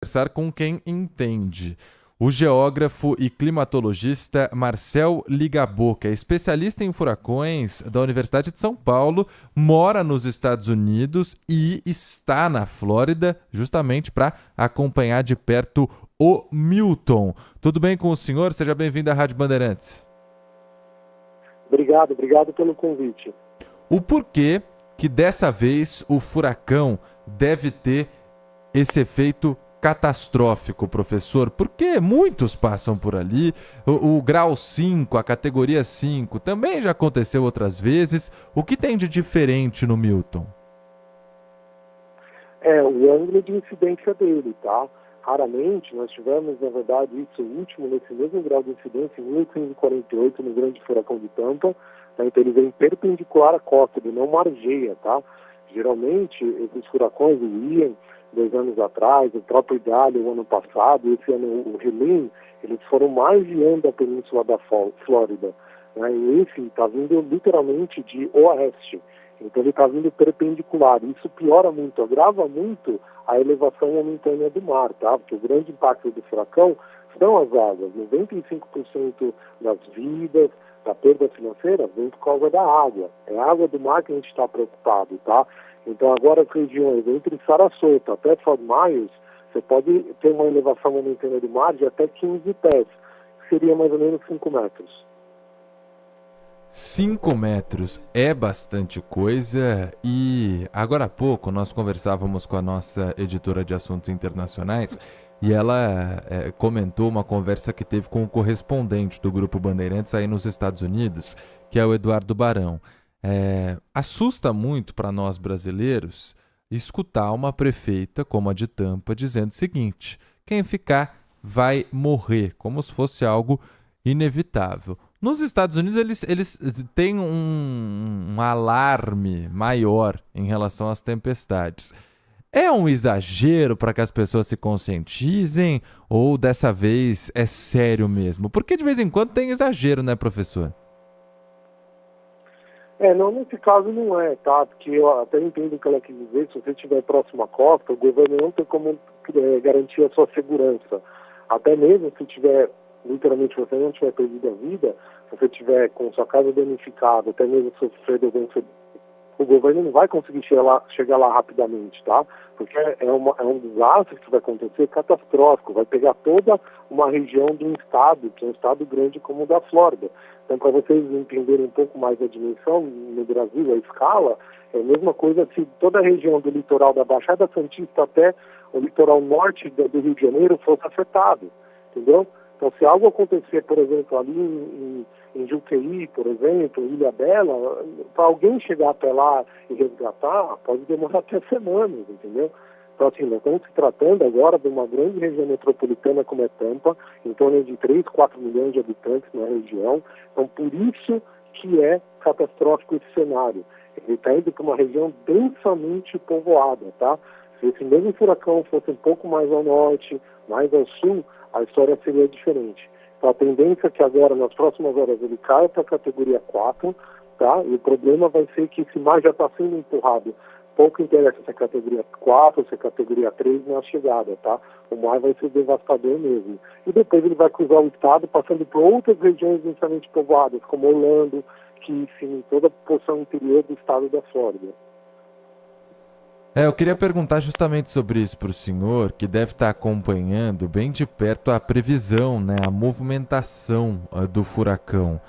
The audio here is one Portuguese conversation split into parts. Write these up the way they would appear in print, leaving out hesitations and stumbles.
Conversar com quem entende. O geógrafo e climatologista Marcel Ligabô, que é especialista em furacões da Universidade de São Paulo, mora nos Estados Unidos e está na Flórida justamente para acompanhar de perto o Milton. Tudo bem com o senhor? Seja bem-vindo à Rádio Bandeirantes. Obrigado pelo convite. O porquê que dessa vez o furacão deve ter esse efeito catastrófico, professor? Porque muitos passam por ali. O grau 5, a categoria 5, também já aconteceu outras vezes. O que tem de diferente no Milton? O ângulo de incidência dele, tá? Raramente nós tivemos, na verdade, isso último nesse mesmo grau de incidência em 1848, no grande furacão de Tampa, tá? Então ele vem perpendicular à costa, ele não margeia, tá? Geralmente, esses furacões, o Ian, 2 anos atrás, o próprio Idalia, o ano passado, esse ano o Helene, eles foram margeando a península da Flórida, né? E esse está vindo literalmente de oeste. Então ele está vindo perpendicular. Isso piora muito, agrava muito a elevação momentânea do mar, tá? Porque o grande impacto do furacão são as águas. 95% das vidas, da perda financeira, vem por causa da água. É a água do mar que a gente está preocupado, tá? Então agora as regiões entre Sarasota até Fort Myers, você pode ter uma elevação momentânea do mar de até 15 pés, que seria mais ou menos 5 metros. 5 metros é bastante coisa e agora há pouco nós conversávamos com a nossa editora de assuntos internacionais e ela comentou uma conversa que teve com o correspondente do Grupo Bandeirantes aí nos Estados Unidos, que é o Eduardo Barão. Assusta muito para nós brasileiros escutar uma prefeita como a de Tampa dizendo o seguinte: quem ficar vai morrer, como se fosse algo inevitável. Nos Estados Unidos, eles têm um alarme maior em relação às tempestades. É um exagero para que as pessoas se conscientizem ou dessa vez é sério mesmo? Porque de vez em quando tem exagero, né, professor? Não, nesse caso não é, tá? Porque eu até entendo o que ela quis dizer. Se você estiver próximo à costa, o governo não tem como garantir a sua segurança. Até mesmo se tiver, literalmente, você não tiver perdido a vida, se você tiver com sua casa danificada, até mesmo sofrer algum, o governo não vai conseguir chegar lá rapidamente, tá? Porque é um desastre que vai acontecer catastrófico, vai pegar toda uma região de um estado, que é um estado grande como o da Flórida. Então, para vocês entenderem um pouco mais a dimensão, no Brasil, a escala, é a mesma coisa se toda a região do litoral da Baixada Santista até o litoral norte do Rio de Janeiro fosse afetado, entendeu? Então, se algo acontecer, por exemplo, ali em Juqueí, por exemplo, Ilha Bela, para alguém chegar até lá e resgatar, pode demorar até semanas, entendeu? Então, assim, nós estamos se tratando agora de uma grande região metropolitana como é Tampa, em torno de 3, 4 milhões de habitantes na região. Então, por isso que é catastrófico esse cenário. Ele está indo para uma região densamente povoada, tá? Se esse mesmo furacão fosse um pouco mais ao norte, mais ao sul, a história seria diferente. Então, a tendência é que agora, nas próximas horas, ele caia para a categoria 4, tá? E o problema vai ser que esse mar já está sendo empurrado. Pouco interessa se é categoria 4, se é categoria 3 na chegada, tá? O mar vai ser devastador mesmo. E depois ele vai cruzar o estado, passando por outras regiões densamente povoadas, como Orlando, Kissimmee, toda a porção interior do estado da Flórida. Eu queria perguntar justamente sobre isso para o senhor, que deve estar acompanhando bem de perto a previsão, né, a movimentação do furacão.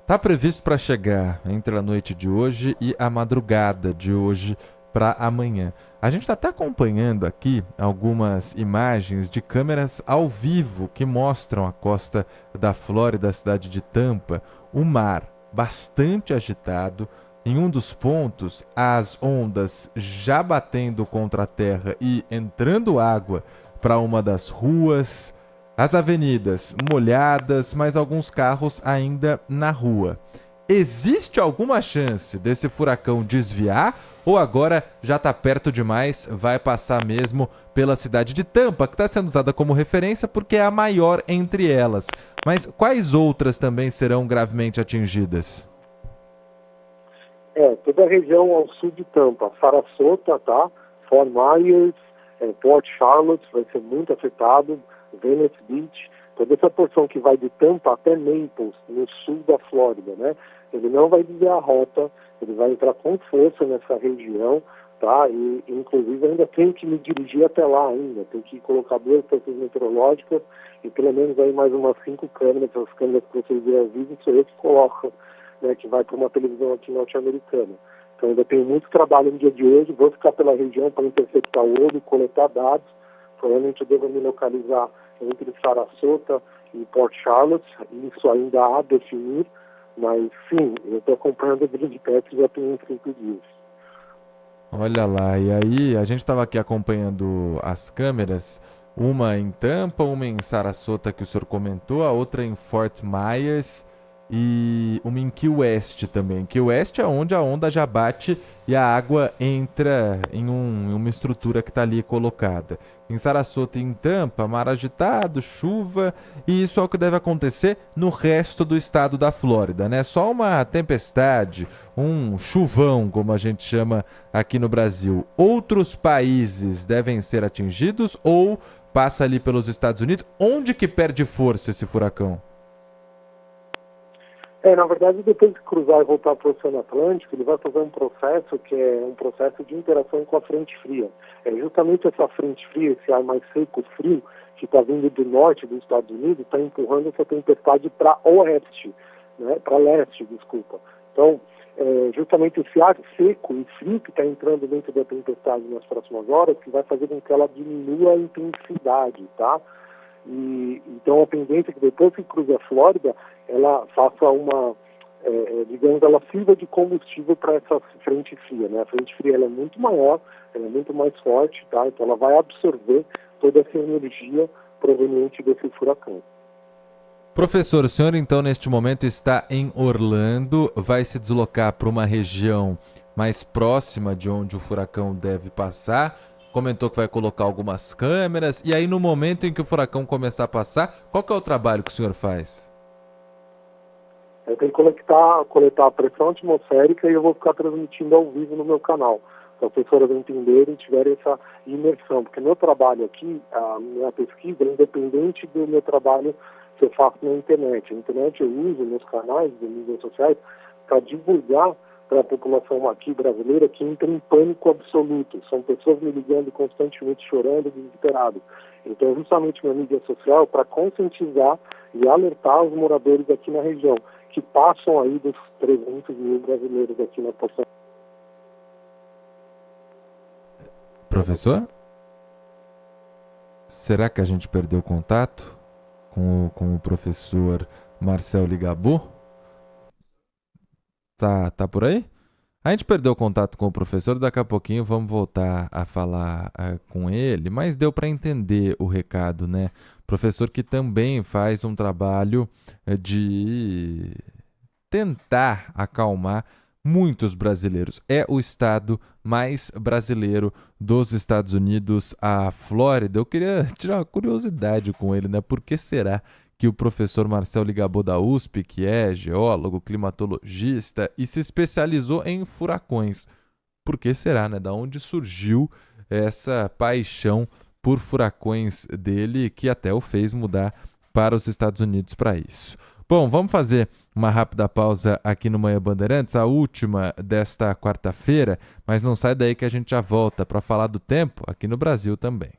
Está previsto para chegar entre a noite de hoje e a madrugada de hoje para amanhã. A gente está até acompanhando aqui algumas imagens de câmeras ao vivo que mostram a costa da Flórida, a cidade de Tampa, o mar bastante agitado. Em um dos pontos, as ondas já batendo contra a terra e entrando água para uma das ruas, as avenidas molhadas, mas alguns carros ainda na rua. Existe alguma chance desse furacão desviar ou agora já está perto demais, vai passar mesmo pela cidade de Tampa, que está sendo usada como referência porque é a maior entre elas? Mas quais outras também serão gravemente atingidas? Toda a região ao sul de Tampa, Sarasota, tá? Fort Myers, Port Charlotte vai ser muito afetado, Venice Beach, toda essa porção que vai de Tampa até Naples, no sul da Flórida, né? Ele não vai desviar a rota, ele vai entrar com força nessa região, tá? E inclusive ainda tenho que me dirigir até lá ainda, tenho que colocar 2 estações meteorológicas e pelo menos aí mais umas 5 câmeras, as câmeras que vocês viram ao vivo, sou eu que coloco, né, que vai para uma televisão aqui norte-americana. Então ainda tenho muito trabalho no dia de hoje, vou ficar pela região para interceptar o olho, coletar dados, provavelmente eu devo me localizar entre Sarasota e Port Charlotte, isso ainda há a definir, mas sim, eu estou acompanhando a de perto já tem uns 5 dias. Olha lá, e aí a gente estava aqui acompanhando as câmeras, uma em Tampa, uma em Sarasota que o senhor comentou, a outra em Fort Myers e uma em Key West também. Key West é onde a onda já bate e a água entra em uma estrutura que está ali colocada. Em Sarasota e em Tampa, mar agitado, chuva, e isso é o que deve acontecer no resto do estado da Flórida, né? Só uma tempestade, um chuvão, como a gente chama aqui no Brasil. Outros países devem ser atingidos ou passa ali pelos Estados Unidos? Onde que perde força esse furacão? Na verdade, depois de cruzar e voltar para o Oceano Atlântico, ele vai fazer um processo que é um processo de interação com a frente fria. É justamente essa frente fria, esse ar mais seco, frio, que está vindo do norte dos Estados Unidos, está empurrando essa tempestade para oeste, né? Para leste, desculpa. Então, justamente esse ar seco e frio que está entrando dentro da tempestade nas próximas horas, que vai fazer com que ela diminua a intensidade, tá? E então a tendência é que depois que cruze a Flórida, ela faça digamos, ela sirva de combustível para essa frente fria, né? A frente fria ela é muito maior, ela é muito mais forte, tá? Então ela vai absorver toda essa energia proveniente desse furacão. Professor, o senhor então neste momento está em Orlando, vai se deslocar para uma região mais próxima de onde o furacão deve passar. Comentou que vai colocar algumas câmeras. E aí no momento em que o furacão começar a passar, qual que é o trabalho que o senhor faz? Eu tenho que coletar a pressão atmosférica e eu vou ficar transmitindo ao vivo no meu canal. Para as pessoas entenderem e tiverem essa imersão. Porque meu trabalho aqui, a minha pesquisa é independente do meu trabalho que eu faço na internet. A internet eu uso nos canais de mídias sociais para divulgar para a população aqui brasileira que entra em pânico absoluto. São pessoas me ligando constantemente, chorando, desesperadas. Então, justamente minha mídia social para conscientizar e alertar os moradores aqui na região, que passam aí dos 300 mil brasileiros aqui na porção. Professor? Será que a gente perdeu contato com o professor Marcel Ligabue? Tá por aí? A gente perdeu o contato com o professor, daqui a pouquinho vamos voltar a falar com ele, mas deu para entender o recado, né? Professor que também faz um trabalho de tentar acalmar muitos brasileiros. É o estado mais brasileiro dos Estados Unidos, a Flórida. Eu queria tirar uma curiosidade com ele, né? Por que será que o professor Marcel Ligabue da USP, que é geólogo, climatologista e se especializou em furacões? Por que será, né? Da onde surgiu essa paixão por furacões dele, que até o fez mudar para os Estados Unidos para isso? Bom, vamos fazer uma rápida pausa aqui no Manhã Bandeirantes, a última desta quarta-feira, mas não sai daí que a gente já volta para falar do tempo aqui no Brasil também.